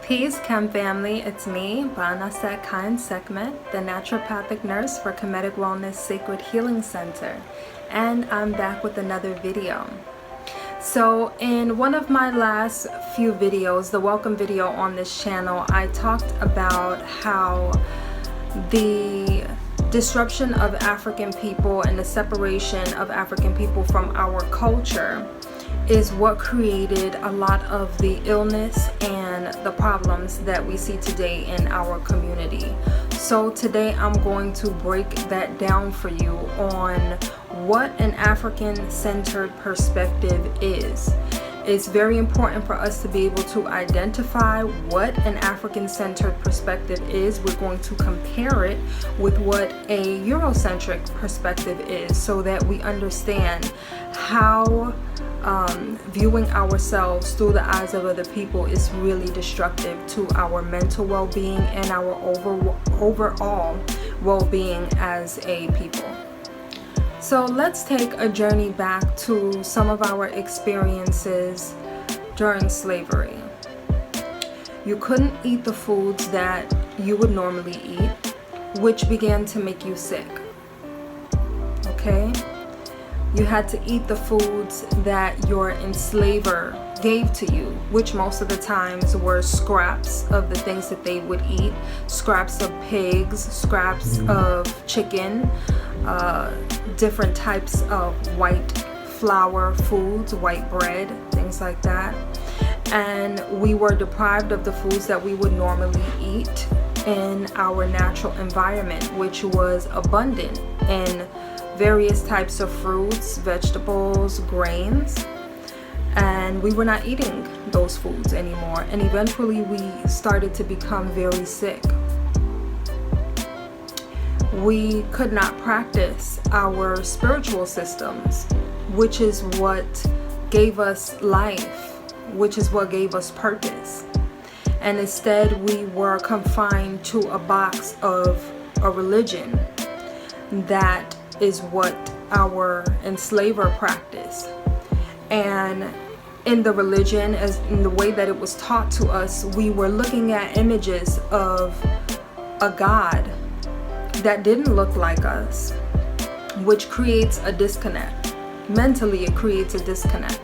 Peace, Chem family. It's me, BaNAuset KaNSekhmet, the naturopathic nurse for Kemetic Wellness Sacred Healing Center, and I'm back with another video. So in one of my last few videos, the welcome video on this channel, I talked about how the disruption of African people and the separation of African people from our culture is what created a lot of the illness and the problems that we see today in our community. So today I'm going to break that down for you on what an African-centered perspective is. It's very important for us to be able to identify what an African-centered perspective is. We're going to compare it with what a Eurocentric perspective is so that we understand how viewing ourselves through the eyes of other people is really destructive to our mental well-being and our overall well-being as a people. So let's take a journey back to some of our experiences during slavery. You couldn't eat the foods that you would normally eat, which began to make you sick. Okay? You had to eat the foods that your enslaver gave to you, which most of the times were scraps of the things that they would eat, scraps of pigs, scraps of chicken, different types of white flour foods, white bread, things like that. And we were deprived of the foods that we would normally eat in our natural environment, which was abundant in various types of fruits, vegetables, grains, and we were not eating those foods anymore, and eventually we started to become very sick. We could not practice our spiritual systems, which is what gave us life, which is what gave us purpose, and instead we were confined to a box of a religion that is what our enslaver practiced. And in the religion, as in the way that it was taught to us, we were looking at images of a God that didn't look like us, which creates a disconnect. Mentally, it creates a disconnect.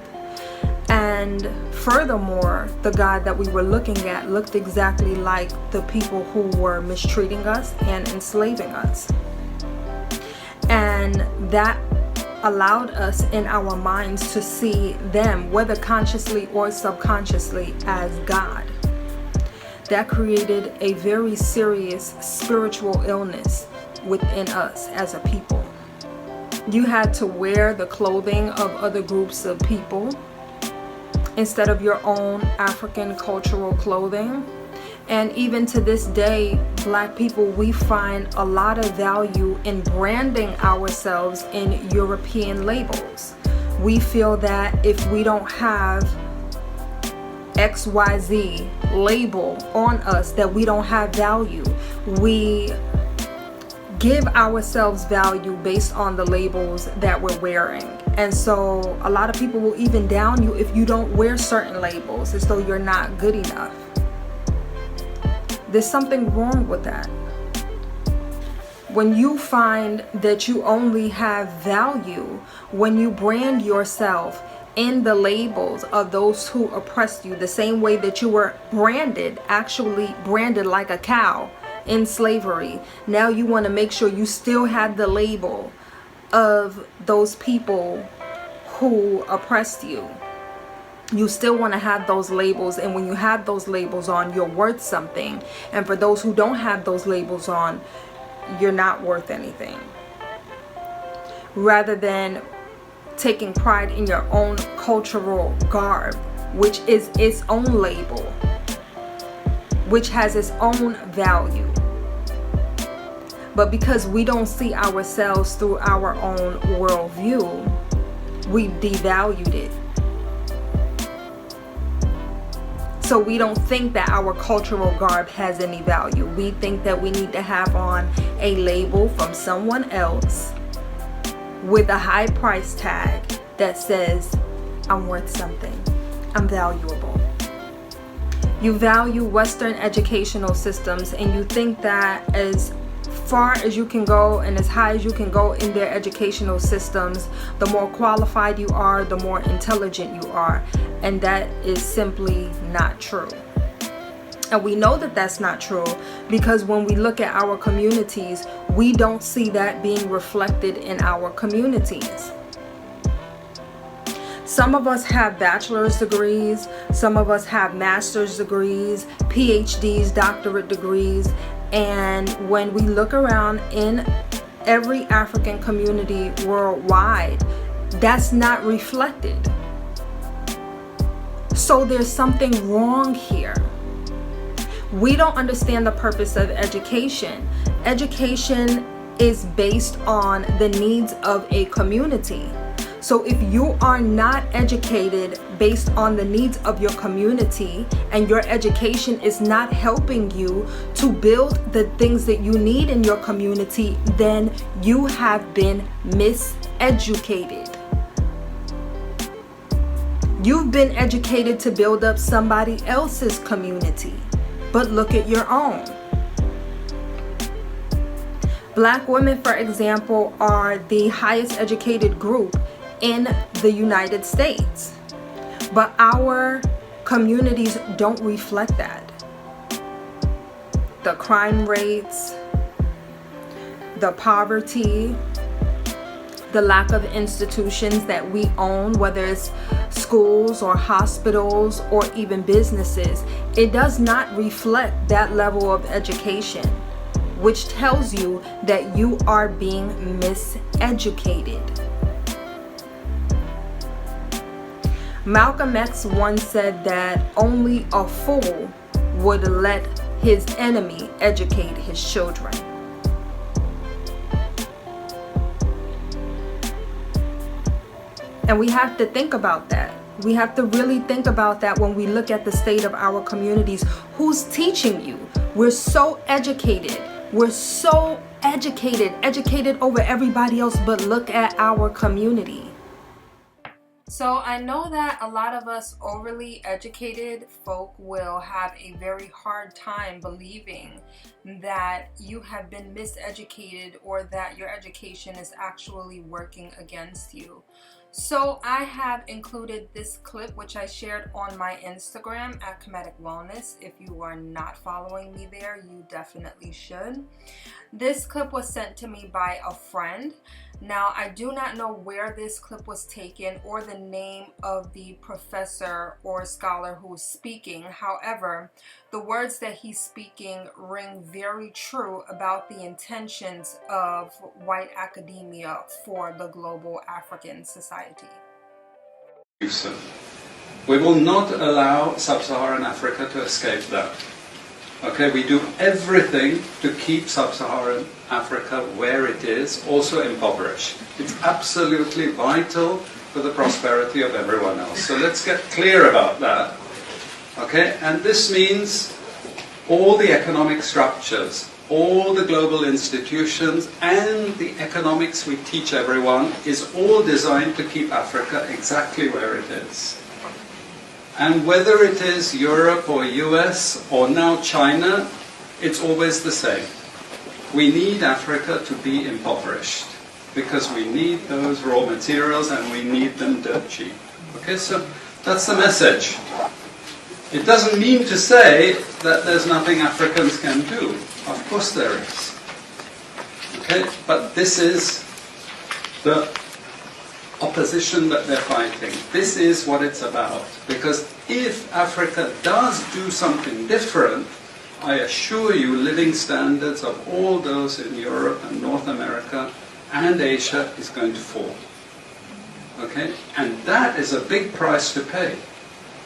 And furthermore, the God that we were looking at looked exactly like the people who were mistreating us and enslaving us. And that allowed us in our minds to see them, whether consciously or subconsciously, as God. That created a very serious spiritual illness within us as a people. You had to wear the clothing of other groups of people instead of your own African cultural clothing. And even to this day, Black people, we find a lot of value in branding ourselves in European labels. We feel that if we don't have XYZ label on us, that we don't have value. We give ourselves value based on the labels that we're wearing. And so a lot of people will even down you if you don't wear certain labels, as though you're not good enough. There's something wrong with that. When you find that you only have value when you brand yourself in the labels of those who oppressed you, the same way that you were branded, actually branded like a cow in slavery, now you want to make sure you still have the label of those people who oppressed you. You still want to have those labels, and when you have those labels on, you're worth something. And for those who don't have those labels on, you're not worth anything. Rather than taking pride in your own cultural garb, which is its own label, which has its own value. But because we don't see ourselves through our own worldview, we devalued it. So we don't think that our cultural garb has any value. We think that we need to have on a label from someone else with a high price tag that says, I'm worth something, I'm valuable. You value Western educational systems, and you think that as far as you can go and as high as you can go in their educational systems, the more qualified you are, the more intelligent you are. And that is simply not true. And we know that that's not true because when we look at our communities, we don't see that being reflected in our communities. Some of us have bachelor's degrees, some of us have master's degrees, PhDs, doctorate degrees, and when we look around in every African community worldwide, that's not reflected. So there's something wrong here. We don't understand the purpose of education. Education is based on the needs of a community. So if you are not educated based on the needs of your community and your education is not helping you to build the things that you need in your community, then you have been miseducated. You've been educated to build up somebody else's community, but look at your own. Black women, for example, are the highest educated group in the United States, but our communities don't reflect that. The crime rates, the poverty, the lack of institutions that we own, whether it's schools or hospitals or even businesses, it does not reflect that level of education, which tells you that you are being miseducated. Malcolm X once said that only a fool would let his enemy educate his children. And we have to think about that. We have to really think about that when we look at the state of our communities. Who's teaching you? We're so educated. We're so educated over everybody else, but look at our community. So I know that a lot of us overly educated folk will have a very hard time believing that you have been miseducated or that your education is actually working against you. So I have included this clip, which I shared on my Instagram at Kemetic Wellness. If you are not following me there, you definitely should. This clip was sent to me by a friend. Now, I do not know where this clip was taken or the name of the professor or scholar who's speaking. However, the words that he's speaking ring very true about the intentions of white academia for the global African society. We will not allow sub-Saharan Africa to escape that. Okay, we do everything to keep sub-Saharan Africa where it is, also impoverished. It's absolutely vital for the prosperity of everyone else. So let's get clear about that. Okay, and this means all the economic structures, all the global institutions, and the economics we teach everyone is all designed to keep Africa exactly where it is. And whether it is Europe or US or now China, it's always the same. We need Africa to be impoverished because we need those raw materials and we need them dirt cheap. Okay, so that's the message. It doesn't mean to say that there's nothing Africans can do. Of course there is. Okay, but this is the opposition that they're fighting. This is what it's about. Because if Africa does do something different, I assure you living standards of all those in Europe and North America and Asia is going to fall. Okay? And that is a big price to pay.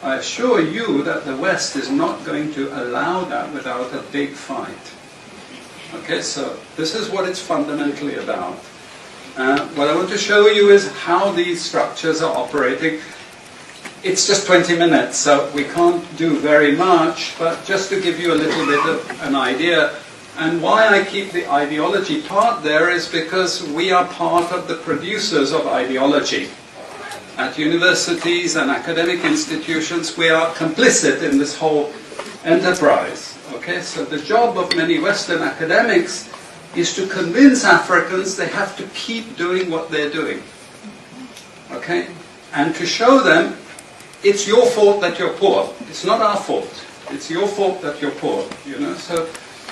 I assure you that the West is not going to allow that without a big fight. Okay, so this is what it's fundamentally about. What I want to show you is how these structures are operating. It's just 20 minutes, so we can't do very much, but just to give you a little bit of an idea. And why I keep the ideology part there is because we are part of the producers of ideology. At universities and academic institutions, we are complicit in this whole enterprise. Okay, so the job of many Western academics is to convince Africans they have to keep doing what they're doing. Okay, and to show them it's your fault that you're poor. It's not our fault. It's your fault that you're poor. You know, so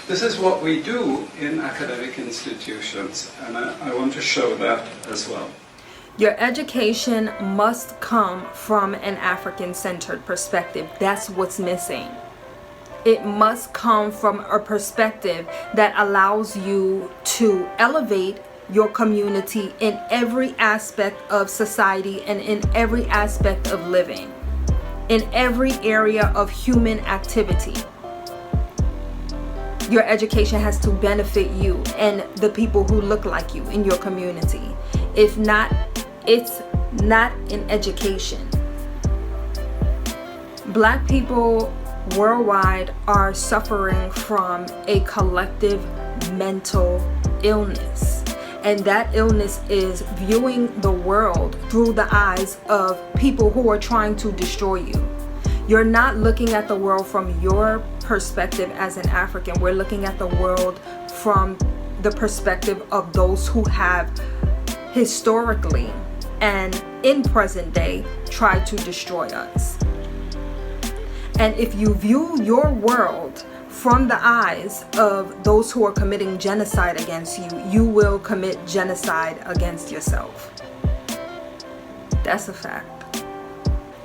this is what we do in academic institutions, and I want to show that as well. Your education must come from an African-centered perspective. That's what's missing. It must come from a perspective that allows you to elevate your community in every aspect of society and in every aspect of living, in every area of human activity. Your education has to benefit you and the people who look like you in your community. If not, it's not an education. Black people worldwide are suffering from a collective mental illness. And that illness is viewing the world through the eyes of people who are trying to destroy you. You're not looking at the world from your perspective as an African. We're looking at the world from the perspective of those who have historically and in present day tried to destroy us. And if you view your world from the eyes of those who are committing genocide against you, you will commit genocide against yourself. That's a fact.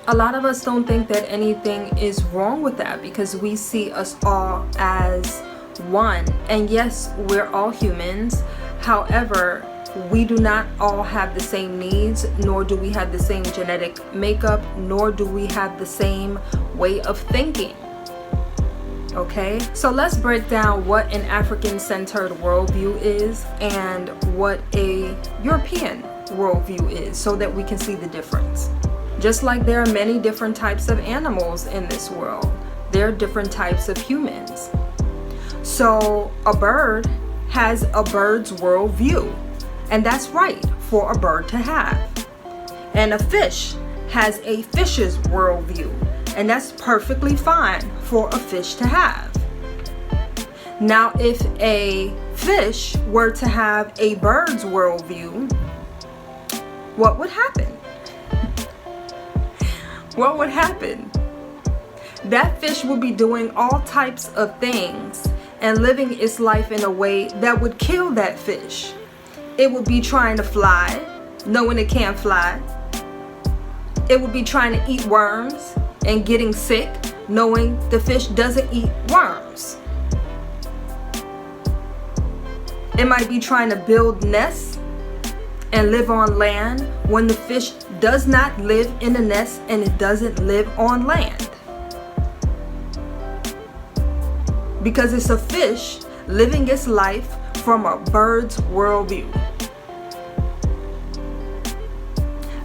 A lot of us don't think that anything is wrong with that because we see us all as one. And yes, we're all humans. However, we do not all have the same needs, nor do we have the same genetic makeup, nor do we have the same way of thinking. Okay, so let's break down what an African-centered worldview is and what a European worldview is so that we can see the difference. Just like there are many different types of animals in this world, there are different types of humans. So a bird has a bird's worldview, and that's right for a bird to have. And a fish has a fish's worldview, and that's perfectly fine for a fish to have. Now, if a fish were to have a bird's worldview, what would happen? What would happen? That fish would be doing all types of things and living its life in a way that would kill that fish. It would be trying to fly, knowing it can't fly. It would be trying to eat worms and getting sick, knowing the fish doesn't eat worms. It might be trying to build nests and live on land when the fish does not live in a nest and it doesn't live on land. Because it's a fish living its life from a bird's worldview.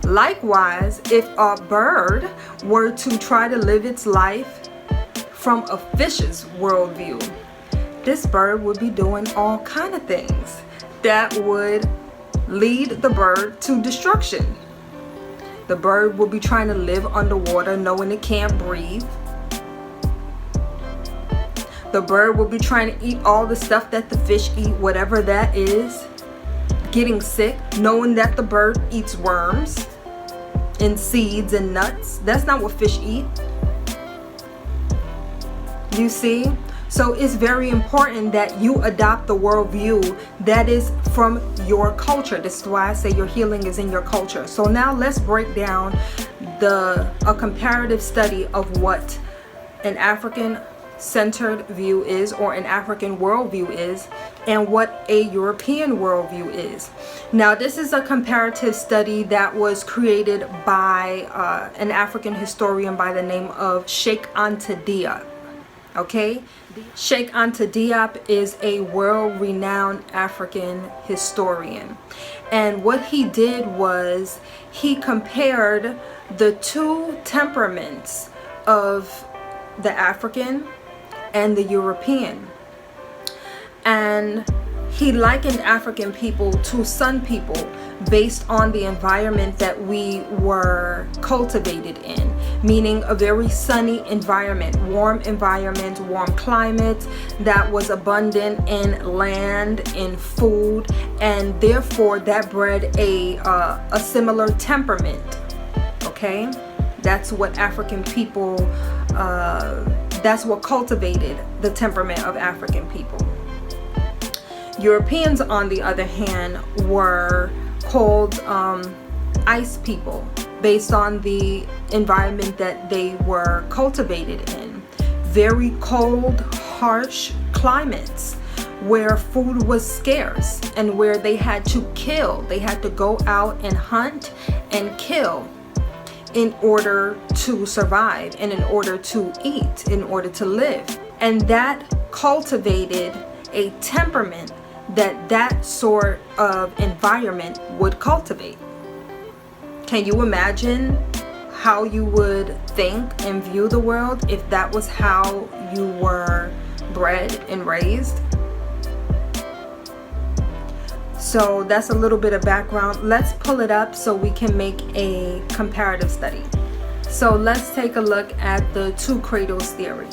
Likewise, if a bird were to try to live its life from a fish's worldview, this bird would be doing all kind of things that would lead the bird to destruction. The bird would be trying to live underwater knowing it can't breathe. The bird will be trying to eat all the stuff that the fish eat, whatever that is, getting sick, knowing that the bird eats worms and seeds and nuts. That's not what fish eat. You see? So it's very important that you adopt the worldview that is from your culture. This is why I say your healing is in your culture. So now let's break down a comparative study of what an African-centered view is, or an African worldview is, and what a European worldview is. Now, this is a comparative study that was created by an African historian by the name of Sheikh Anta Diop. Okay, Sheikh Anta Diop is a world-renowned African historian, and what he did was he compared the two temperaments of the African and the European, and He likened African people to sun people based on the environment that we were cultivated in, meaning a very sunny environment, warm climate that was abundant in land, in food, and therefore that bred a similar temperament. Okay, that's what African people, that's what cultivated the temperament of African people. Europeans, on the other hand, were called ice people based on the environment that they were cultivated in. Very cold, harsh climates where food was scarce and where they had to kill. They had to go out and hunt and kill in order to survive and in order to eat, in order to live. And that cultivated a temperament that sort of environment would cultivate. Can you imagine how you would think and view the world if that was how you were bred and raised? So that's a little bit of background. Let's pull it up so we can make a comparative study. So let's take a look at the two cradles theory.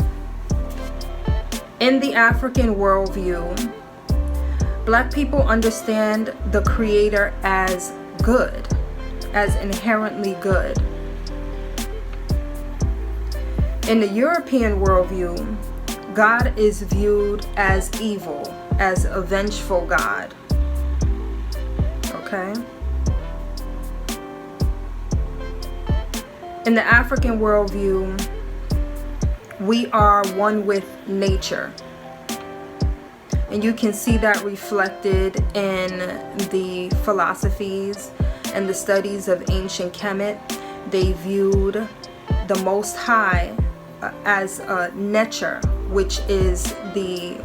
In the African worldview, Black people understand the Creator as good, as inherently good. In the European worldview, God is viewed as evil, as a vengeful God. Okay? In the African worldview, we are one with nature. And you can see that reflected in the philosophies and the studies of ancient Kemet. They viewed the Most High as nature, which is the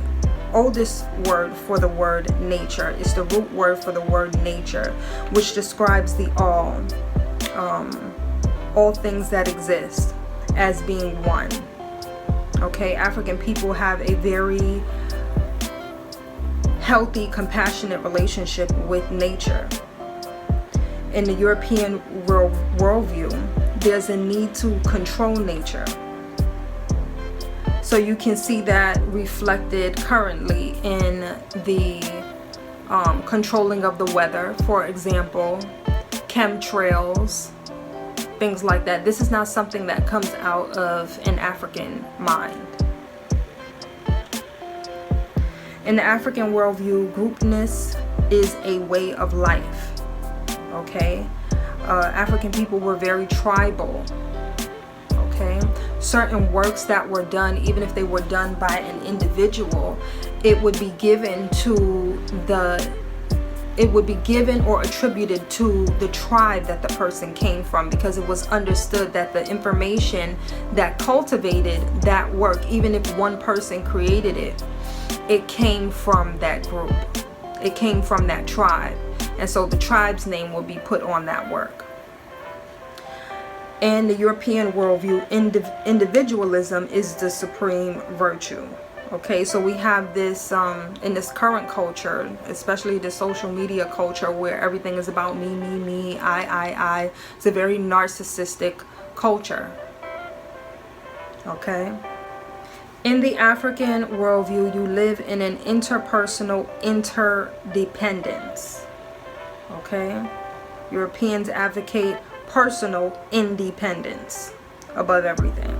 oldest word for the word nature. It's the root word for the word nature, which describes the all things that exist as being one. Okay, African people have a very healthy, compassionate relationship with nature. In the European worldview, there's a need to control nature. So you can see that reflected currently in the controlling of the weather, for example, chemtrails, things like that. This is not something that comes out of an African mind. In the African worldview, groupness is a way of life. Okay? African people were very tribal. Okay? Certain works that were done, even if they were done by an individual, it would be given or attributed to the tribe that the person came from, because it was understood that the information that cultivated that work, even if one person created it, it came from that group. It came from that tribe. And so the tribe's name will be put on that work. In the European worldview, individualism is the supreme virtue. Okay, so we have this in this current culture, especially the social media culture, where everything is about me, I. It's a very narcissistic culture. Okay. In the African worldview, you live in an interpersonal interdependence. Okay? Europeans advocate personal independence above everything.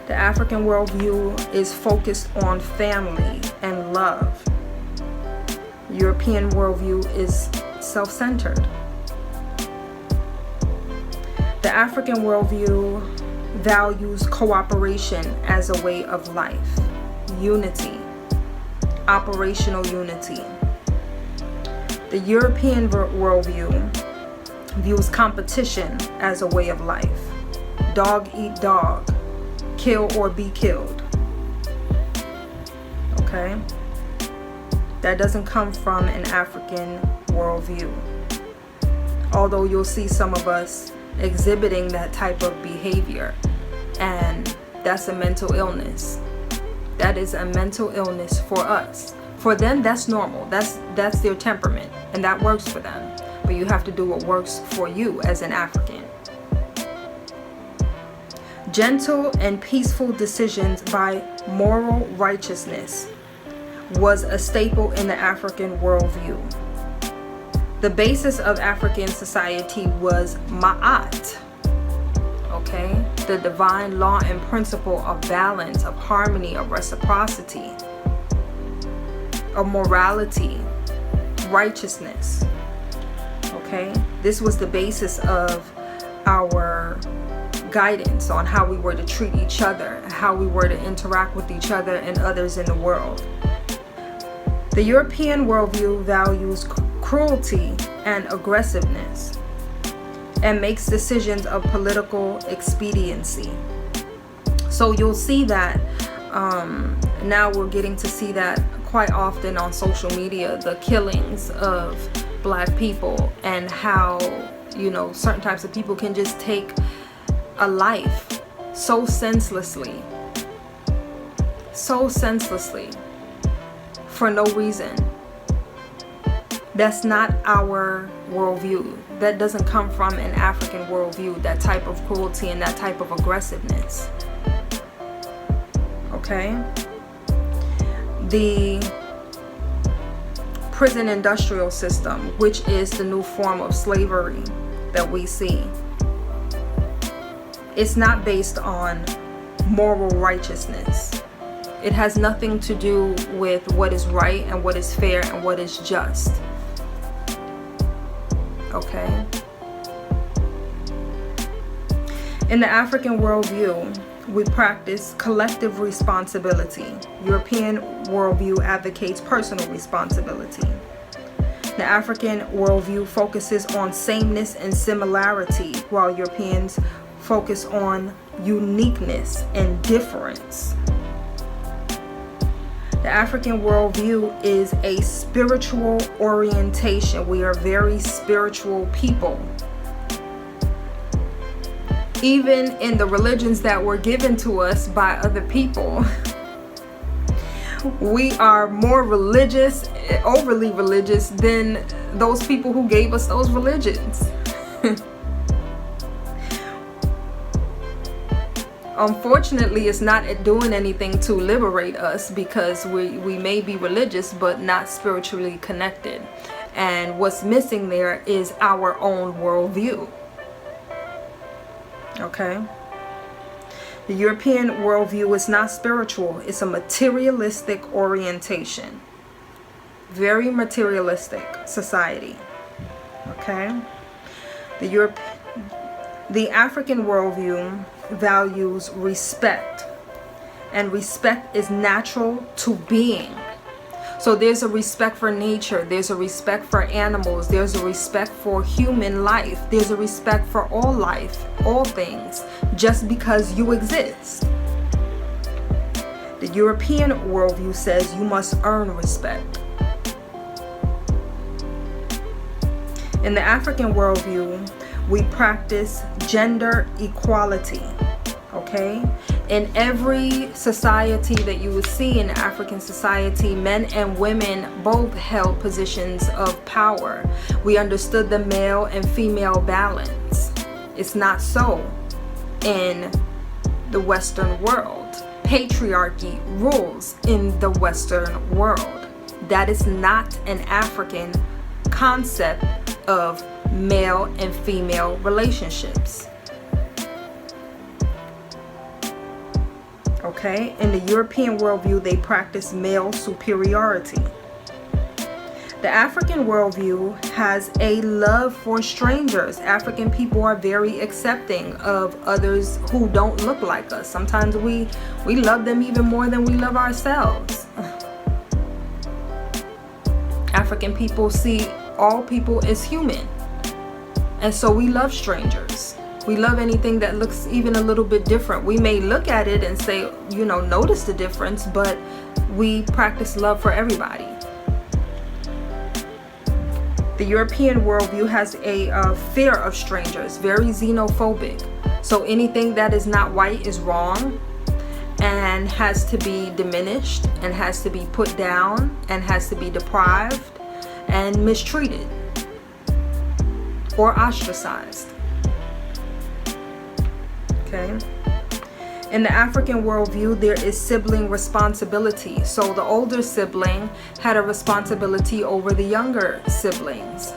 The African worldview is focused on family and love. European worldview is self-centered. The African worldview values cooperation as a way of life, unity, operational unity. The European worldview views competition as a way of life. Dog eat dog, kill or be killed. Okay? That doesn't come from an African worldview. Although you'll see some of us exhibiting that type of behavior, and that's a mental illness. That is a mental illness for us, For them, that's normal. That's their temperament, and that works for them. But you have to do what works for you as an African. Gentle and peaceful decisions by moral righteousness was a staple in the African worldview. The basis of African society was Ma'at, okay? The divine law and principle of balance, of harmony, of reciprocity, of morality, righteousness, okay? This was the basis of our guidance on how we were to treat each other, how we were to interact with each other and others in the world. The European worldview values cruelty and aggressiveness and makes decisions of political expediency. So you'll see that now we're getting to see that quite often on social media, the killings of Black people, and how, you know, certain types of people can just take a life so senselessly for no reason. That's not our worldview. That doesn't come from an African worldview, that type of cruelty and that type of aggressiveness. Okay? The prison industrial system, which is the new form of slavery that we see, it's not based on moral righteousness. It has nothing to do with what is right and what is fair and what is just. Okay? In the African worldview, we practice collective responsibility. European worldview advocates personal responsibility. The African worldview focuses on sameness and similarity, while Europeans focus on uniqueness and difference. The African worldview is a spiritual orientation. We are very spiritual people. Even in the religions that were given to us by other people, we are more religious, overly religious, than those people who gave us those religions. Unfortunately, it's not doing anything to liberate us, because we may be religious but not spiritually connected. And what's missing there is our own worldview. Okay? The European worldview is not spiritual. It's a materialistic orientation. Very materialistic society. Okay? The African worldview values respect, and respect is natural to being. So there's a respect for nature, there's a respect for animals, there's a respect for human life, there's a respect for all life, all things, just because you exist. The European worldview says you must earn respect. In the African worldview, we practice gender equality, okay? In every society that you would see in African society, men and women both held positions of power. We understood the male and female balance. It's not so in the Western world. Patriarchy rules in the Western world. That is not an African concept of male and female relationships. Okay? In the European worldview, they practice male superiority. The African worldview has a love for strangers. African people are very accepting of others who don't look like us. Sometimes we love them even more than we love ourselves. African people see all people as human. And so we love strangers. We love anything that looks even a little bit different. We may look at it and say, you know, notice the difference, but we practice love for everybody. The European worldview has a fear of strangers, very xenophobic. So anything that is not white is wrong. And and has to be diminished and has to be put down and has to be deprived and mistreated or ostracized. Okay? In the African worldview, there is sibling responsibility. So the older sibling had a responsibility over the younger siblings.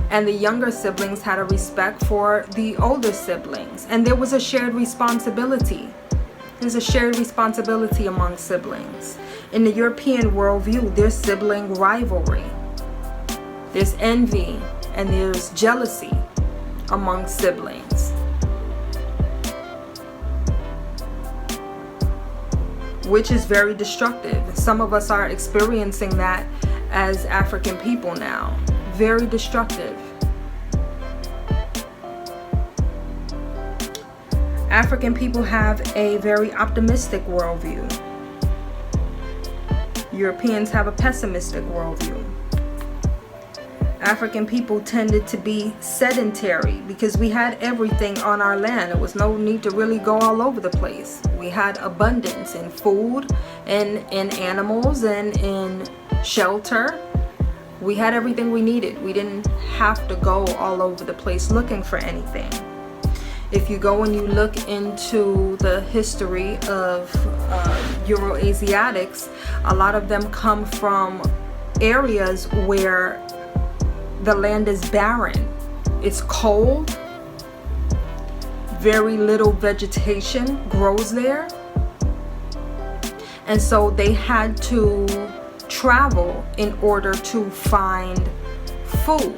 And the younger siblings had a respect for the older siblings. And there was a shared responsibility. There's a shared responsibility among siblings. In the European worldview, there's sibling rivalry. There's envy and there's jealousy among siblings, which is very destructive. Some of us are experiencing that as African people now. Very destructive. African people have a very optimistic worldview. Europeans have a pessimistic worldview. African people tended to be sedentary because we had everything on our land. There was no need to really go all over the place. We had abundance in food and in animals and in shelter. We had everything we needed. We didn't have to go all over the place looking for anything. If you go and you look into the history of Euroasiatics, a lot of them come from areas where the land is barren. It's cold. Very little vegetation grows there. And so they had to travel in order to find food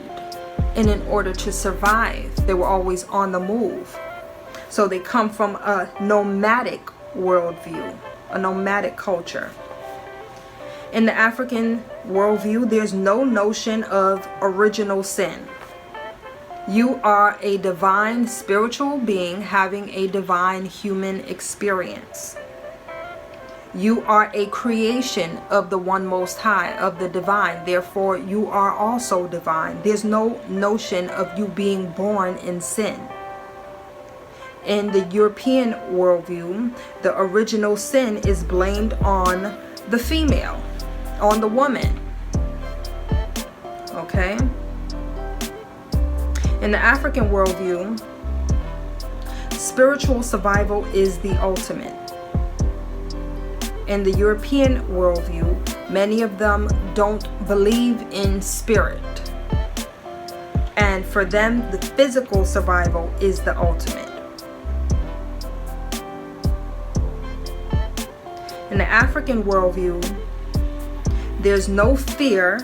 and in order to survive. They were always on the move. So they come from a nomadic worldview, a nomadic culture. In the African worldview, there's no notion of original sin. You are a divine spiritual being having a divine human experience. You are a creation of the One Most High, of the divine. Therefore, you are also divine. There's no notion of you being born in sin. In the European worldview, the original sin is blamed on the female, on the woman. Okay? In the African worldview, spiritual survival is the ultimate. In the European worldview, many of them don't believe in spirit. And for them, the physical survival is the ultimate. In the African worldview, there's no fear,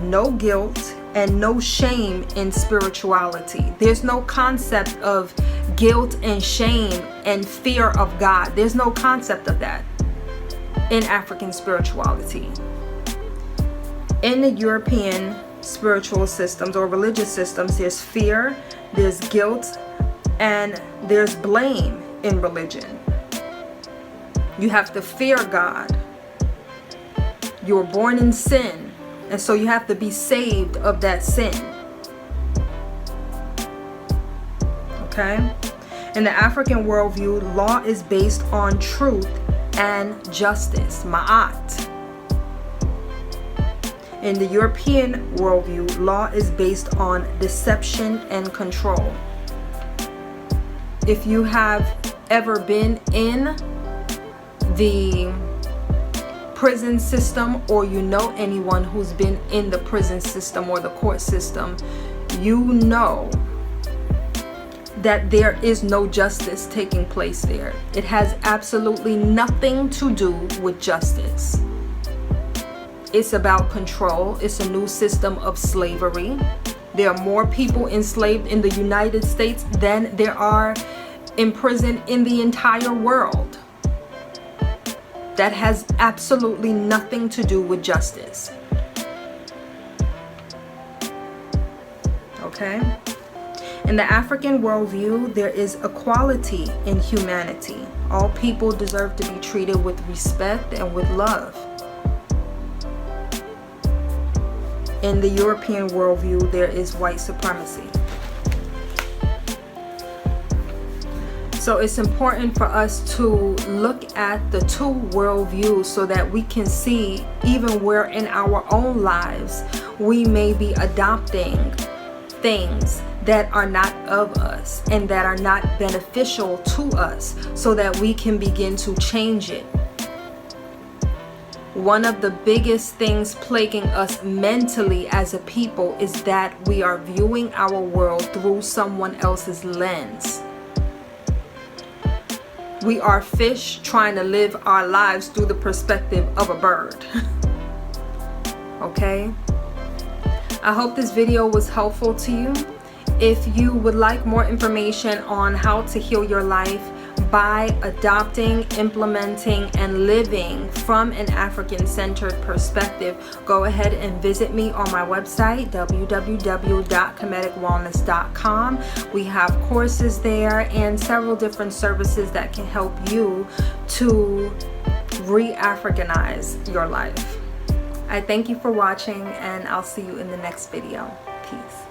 no guilt, and no shame in spirituality. There's no concept of guilt and shame and fear of God. There's no concept of that in African spirituality. In the European spiritual systems or religious systems, there's fear, there's guilt, and there's blame in religion. You have to fear God. You were born in sin, and so you have to be saved of that sin. Okay? In the African worldview, law is based on truth and justice, ma'at. In the European worldview, law is based on deception and control. If you have ever been in the prison system, or you know anyone who's been in the prison system or the court system, you know that there is no justice taking place there. It has absolutely nothing to do with justice. It's about control. It's a new system of slavery. There are more people enslaved in the United States than there are imprisoned in the entire world. That has absolutely nothing to do with justice. Okay? In the African worldview, there is equality in humanity. All people deserve to be treated with respect and with love. In the European worldview, there is white supremacy. So it's important for us to look at the two worldviews so that we can see even where in our own lives we may be adopting things that are not of us and that are not beneficial to us, so that we can begin to change it. One of the biggest things plaguing us mentally as a people is that we are viewing our world through someone else's lens. We are fish trying to live our lives through the perspective of a bird. Okay? I hope this video was helpful to you. If you would like more information on how to heal your life by adopting, implementing, and living from an African-centered perspective, go ahead and visit me on my website, www.kemeticwellness.com. We have courses there and several different services that can help you to re-Africanize your life. I thank you for watching, and I'll see you in the next video. Peace.